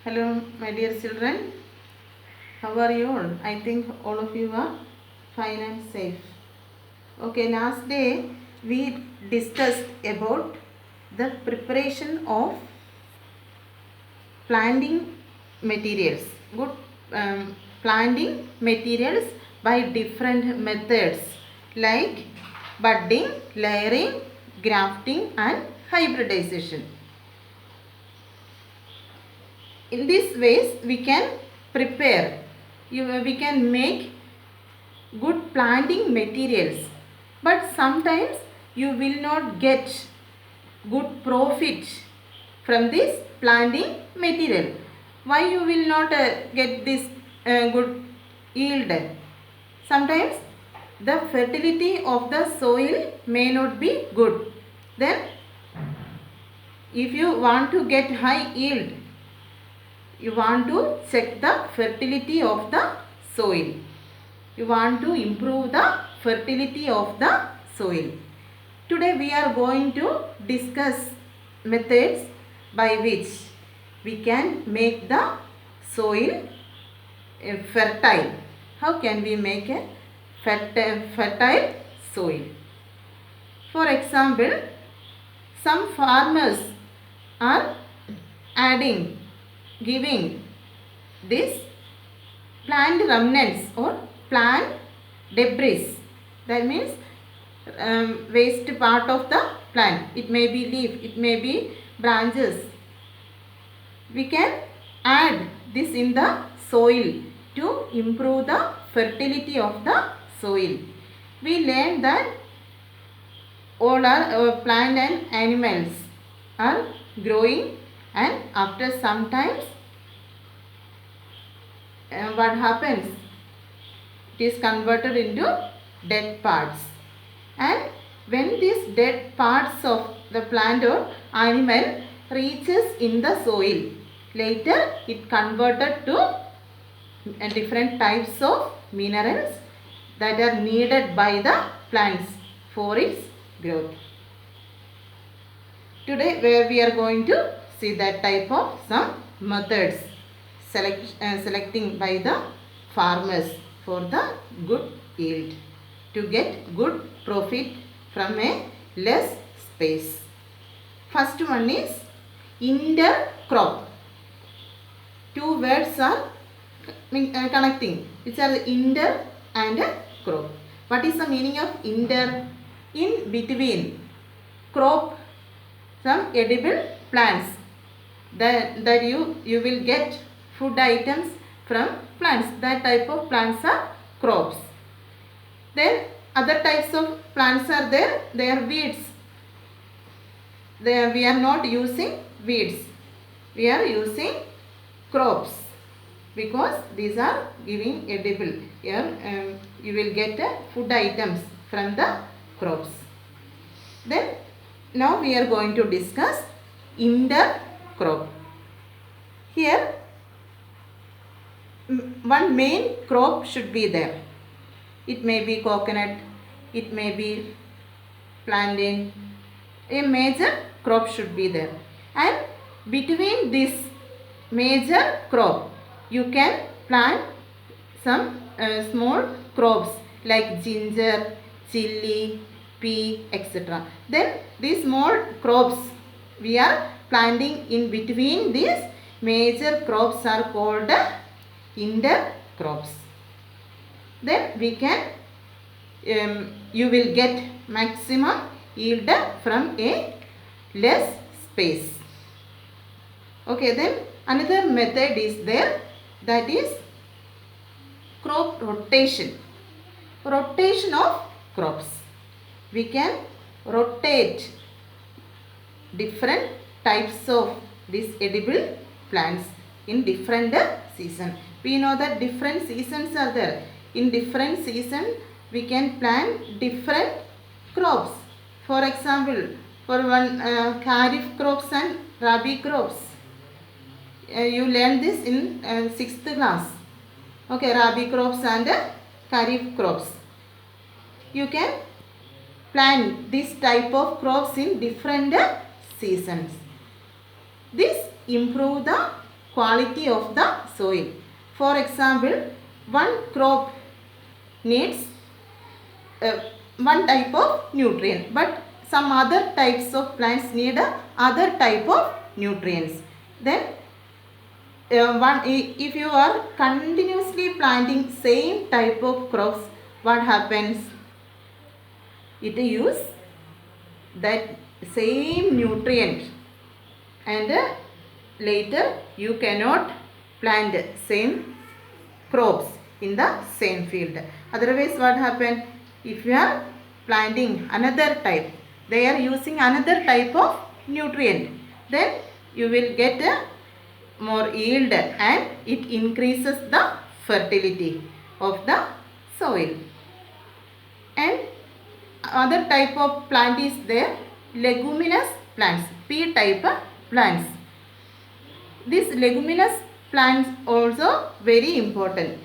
Hello, my dear children. How are you all? I think all of you are fine and safe. Okay, last day we discussed about the preparation of planting materials. Good planting materials by different methods like budding, layering, grafting, and hybridization. In these ways we can prepare, we can make good planting materials, but sometimes you will not get good profit from this planting material. Why you will not get this good yield? Sometimes the fertility of the soil may not be good. Then if you want to get high yield, you want to check the fertility of the soil. You want to improve the fertility of the soil. Today we are going to discuss methods by which we can make the soil fertile. How can we make a fertile soil? For example, some farmers are giving this plant remnants or plant debris. That means waste part of the plant. It may be leaf, it may be branches. We can add this in the soil to improve the fertility of the soil. We learned that all our plant and animals are growing, and after some times what happens? It is converted into dead parts, and when these dead parts of the plant or animal reaches in the soil, later it converted to different types of minerals that are needed by the plants for its growth. Today where we are going to see that type of some methods selecting by the farmers for the good yield, to get good profit from a less space. First one is intercrop. Two words are connecting, which are the inter and crop. What is the meaning of inter? In between, crop some edible plants, that you will get food items from plants. That type of plants are crops. Then other types of plants are there. They are weeds. We are not using weeds. We are using crops, because these are giving edible. Here you will get food items from the crops. Then now we are going to discuss intercrop. Here one main crop should be there. It may be coconut, it may be plantain. A major crop should be there, and between this major crop you can plant some small crops like ginger, chilli, pea, etc. Then these small crops we are planting in between these major crops are called intercrops. Then we can you will get maximum yield from a less space. Okay, then another method is there, that is crop rotation. Rotation of crops. We can rotate different types of these edible plants in different season. We know that different seasons are there. In different season we can plant different crops. For example, for one kharif crops and rabi crops. You learned this in 6th class. Okay, rabi crops and kharif crops. You can plant this type of crops in different seasons. This improve the quality of the soil. For example, one crop needs one type of nutrient, but some other types of plants need other type of nutrients. Then if you are continuously planting same type of crops, what happens? It use that same nutrient, and later you cannot plant same crops in the same field. Otherwise, what happen? If you are planting another type, they are using another type of nutrient, then you will get more yield, and it increases the fertility of the soil. And other type of plant is there, leguminous plants, P type plants. These leguminous plants also very important.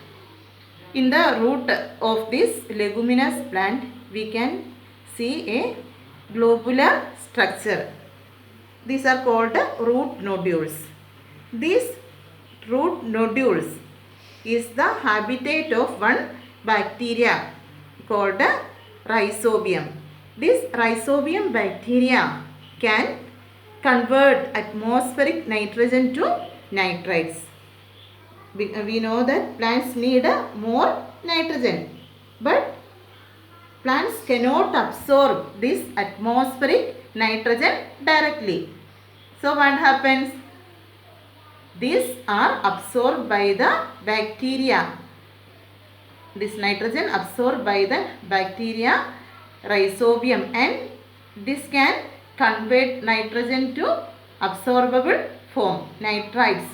In the root of this leguminous plant, we can see a globular structure. These are called root nodules. These root nodules is the habitat of one bacteria called rhizobium. This rhizobium bacteria can convert atmospheric nitrogen to nitrites. We know that plants need more nitrogen, but plants cannot absorb this atmospheric nitrogen directly. So what happens? These are absorbed by the bacteria. This nitrogen absorbed by the bacteria rhizobium, and this can convert nitrogen to absorbable form, nitrites,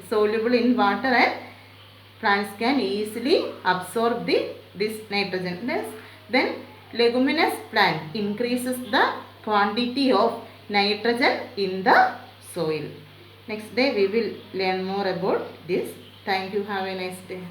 soluble in water, and plants can easily absorb this nitrogen. Then leguminous plant increases the quantity of nitrogen in the soil. Next day we will learn more about this. Thank you. Have a nice day.